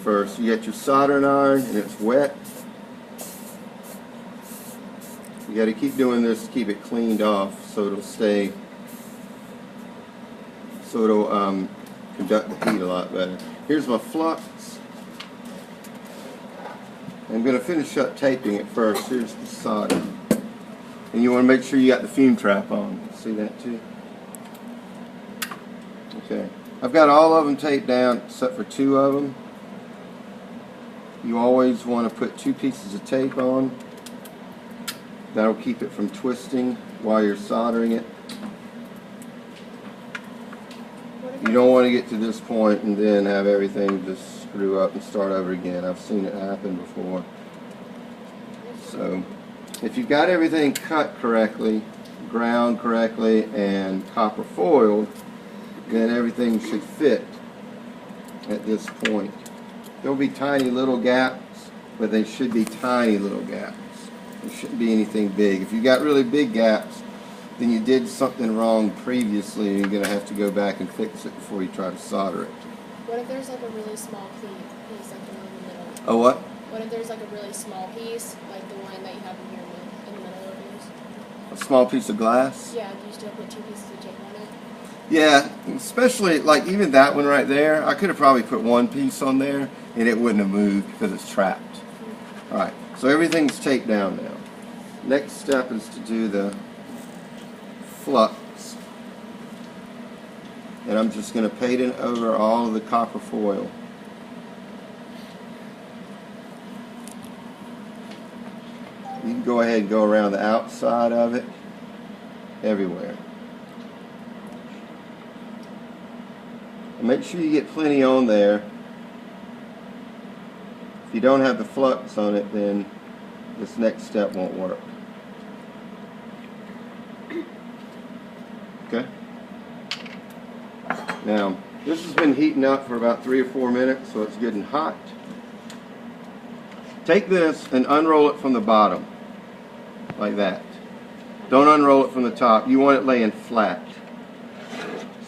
first. You got your soldering iron and it's wet. You got to keep doing this to keep it cleaned off so it'll stay, so it'll conduct the heat a lot better. Here's my flux. I'm going to finish up taping it first. Here's the solder. And you want to make sure you got the fume trap on. See that too? Okay. I've got all of them taped down except for 2 of them. You always want to put 2 pieces of tape on. That'll keep it from twisting while you're soldering it. You don't want to get to this point and then have everything just screw up and start over again. I've seen it happen before. So, if you've got everything cut correctly, ground correctly, and copper foiled, then everything should fit at this point. There'll be tiny little gaps, but they should be tiny little gaps. There shouldn't be anything big. If you got really big gaps, then you did something wrong previously and you're going to have to go back and fix it before you try to solder it. What if there's like a really small piece like the one in the middle? Oh, what? What if there's like a really small piece, like the one that you have in the middle of yours? A small piece of glass? Yeah, do you still put 2 pieces of tape on it? Yeah, especially like even that one right there. I could have probably put 1 piece on there and it wouldn't have moved because it's trapped. Alright, so everything's taped down now. Next step is to do the flux. And I'm just going to paint it over all of the copper foil. You can go ahead and go around the outside of it, everywhere. And make sure you get plenty on there. If you don't have the flux on it, then this next step won't work. Okay? Now, this has been heating up for about 3 or 4 minutes, so it's getting hot. Take this and unroll it from the bottom, like that. Don't unroll it from the top. You want it laying flat.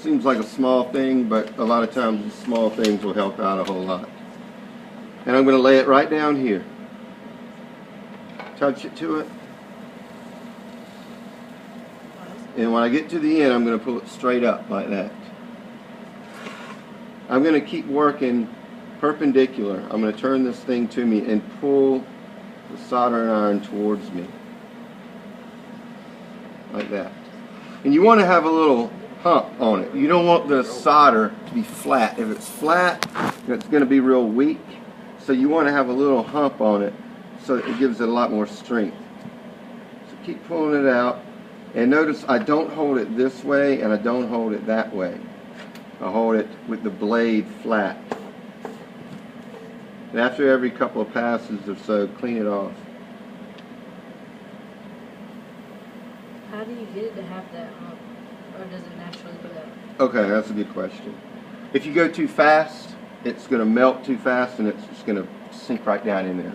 Seems like a small thing, but a lot of times the small things will help out a whole lot. And I'm going to lay it right down here. Touch it to it. And when I get to the end, I'm going to pull it straight up like that. I'm going to keep working perpendicular. I'm going to turn this thing to me and pull the soldering iron towards me. Like that. And you want to have a little hump on it. You don't want the solder to be flat. If it's flat, it's going to be real weak. So you want to have a little hump on it so it gives it a lot more strength. So keep pulling it out. And notice I don't hold it this way and I don't hold it that way. I hold it with the blade flat. And after every couple of passes or so, clean it off. How do you get it to have that hump? Or does it naturally do that? Okay, that's a good question. If you go too fast, it's going to melt too fast and it's just going to sink right down in there.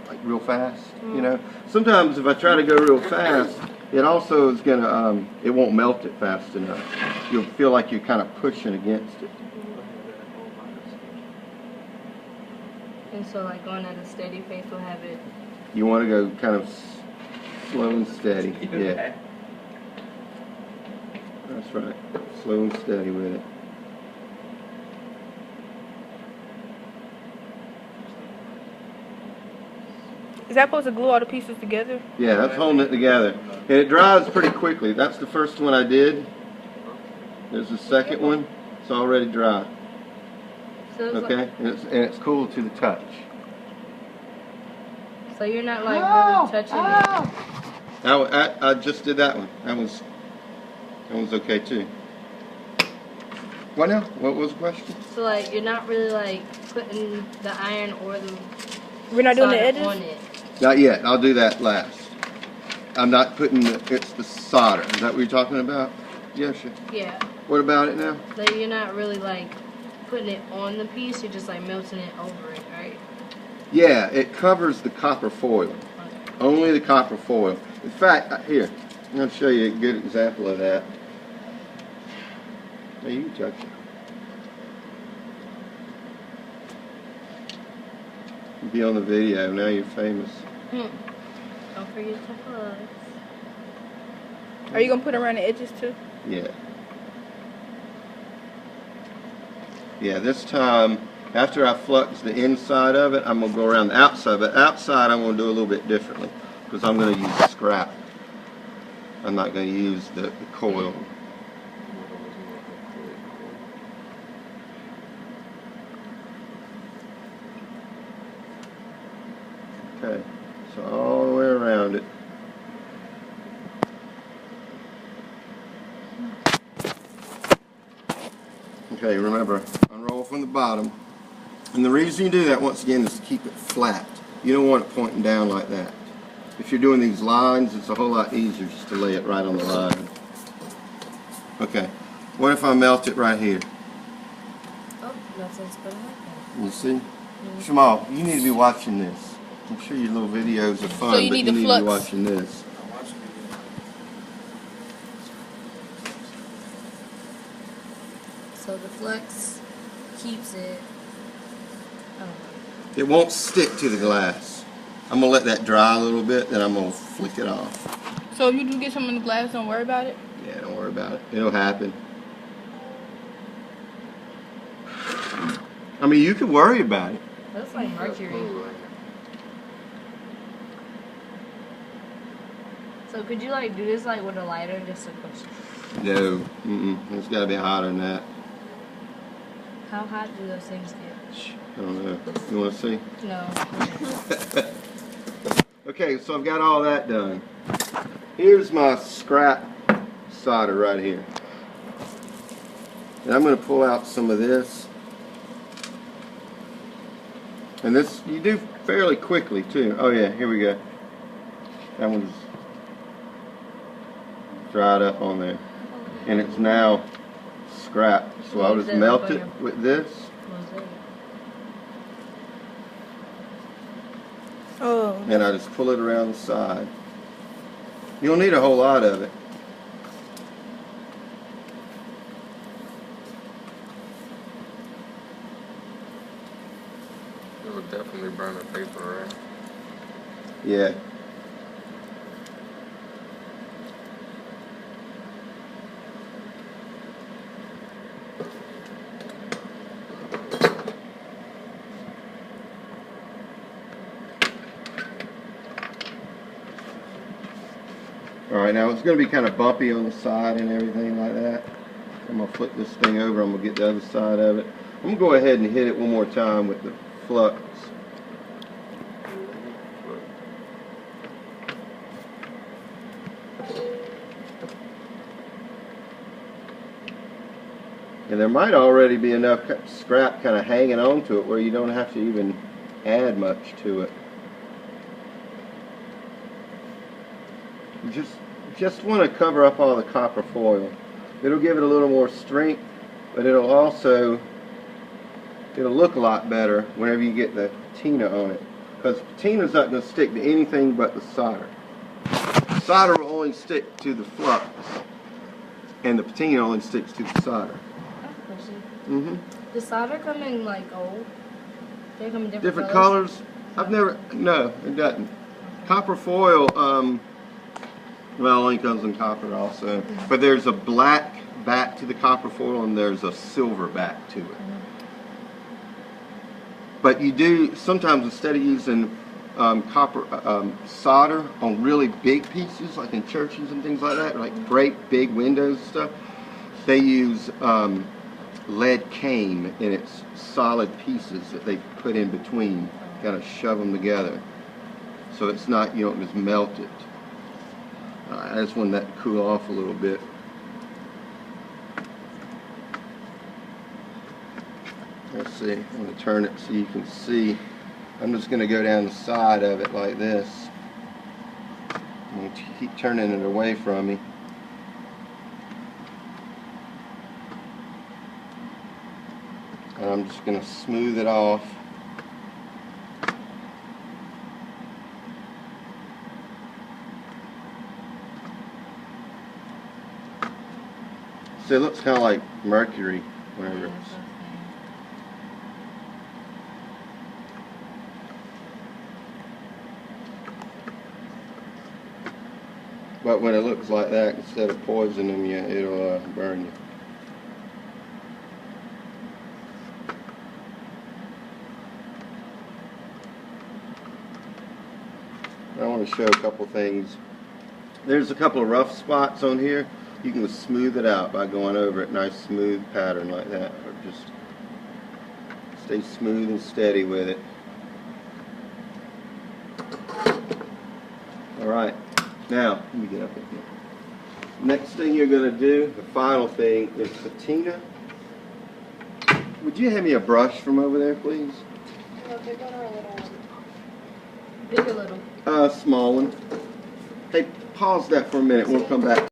Like real fast, you know. Sometimes if I try to go real fast, it also is going to, it won't melt it fast enough. You'll feel like you're kind of pushing against it. And so like going at a steady pace will have it... You want to go kind of slow and steady. Yeah. That's right. Slow and steady with it. Is that supposed to glue all the pieces together? Yeah, that's holding it together. And it dries pretty quickly. That's the first one I did. There's the second one. It's already dry. So Okay? And it's cool to the touch. So you're not like really touching it? I just did that one. That one's okay too. What now? What was the question? So like you're not really like putting the iron or the We're not doing the solder edges? on it. Not yet. I'll do that last. I'm not putting it's the solder. Is that what you're talking about? Yes. Yeah. What about it now? Like you're not really like putting it on the piece, you're just like melting it over it, right? Yeah, it covers the copper foil. Okay. Only the copper foil. In fact, here, I'm going to show you a good example of that. Now you can touch it. Be on the video. Now you're famous. Don't forget to flux. Are you gonna put around the edges too? Yeah. Yeah, this time, after I flux the inside of it, I'm going to go around the outside. But outside, I'm going to do a little bit differently because I'm going to use scrap. I'm not going to use the coil. Okay, so all the way around it. Okay, remember, unroll from the bottom. And the reason you do that, once again, is to keep it flat. You don't want it pointing down like that. If you're doing these lines, it's a whole lot easier just to lay it right on the line. Okay, what if I melt it right here? Oh, that's what's gonna happen. You see? Shamal, you need to be watching this. I'm sure your little videos are fun, So you but need you the need to flux. be watching this. So the flux keeps it. Oh. It won't stick to the glass. I'm going to let that dry a little bit, then I'm going to flick it off. So if you do get some in the glass, don't worry about it. Yeah, don't worry about it. It'll happen. I mean, you can worry about it. That's like mercury. So could you like do this like with a lighter just to push? No, it's got to be hotter than that. How hot do those things get? I don't know. You want to see? No. Okay, so I've got all that done. Here's my scrap solder right here. And I'm going to pull out some of this. And this you do fairly quickly too. Oh yeah, here we go. That one's dried up on there. And it's now scrap. So I'll just melt it with this. Oh. And I just pull it around the side. You don't need a whole lot of it. It would definitely burn the paper, right? Yeah. Alright, now it's going to be kind of bumpy on the side and everything like that. I'm going to flip this thing over. I'm going to get the other side of it. I'm going to go ahead and hit it one more time with the flux. And there might already be enough scrap kind of hanging on to it where you don't have to even add much to it. You just want to cover up all the copper foil. It'll give it a little more strength, but it'll look a lot better whenever you get the patina on it. Because patina's not going to stick to anything but the solder. The solder will only stick to the flux, and the patina only sticks to the solder. Does solder come in like gold? They come in Different colors? No, it doesn't. Copper foil, well, only comes in copper also. But there's a black back to the copper foil and there's a silver back to it. But you do, sometimes instead of using copper solder on really big pieces, like in churches and things like that, like great big windows and stuff, they use lead cane in its solid pieces that they put in between, kind of shove them together. So it's not, you don't just melt it. I just want that to cool off a little bit. Let's see, I'm going to turn it so you can see. I'm just going to go down the side of it like this. I'm going to keep turning it away from me. And I'm just going to smooth it off. So it looks kind of like mercury whenever it's... But when it looks like that, instead of poisoning you, it'll burn you. I want to show a couple things. There's a couple of rough spots on here. You can smooth it out by going over it. Nice smooth pattern like that. Or just stay smooth and steady with it. Alright, now let me get up in here. Next thing you're going to do, the final thing, is patina. Would you hand me a brush from over there, please? A big one or a little one? Big or little? Small one. Hey, pause that for a minute. We'll come back.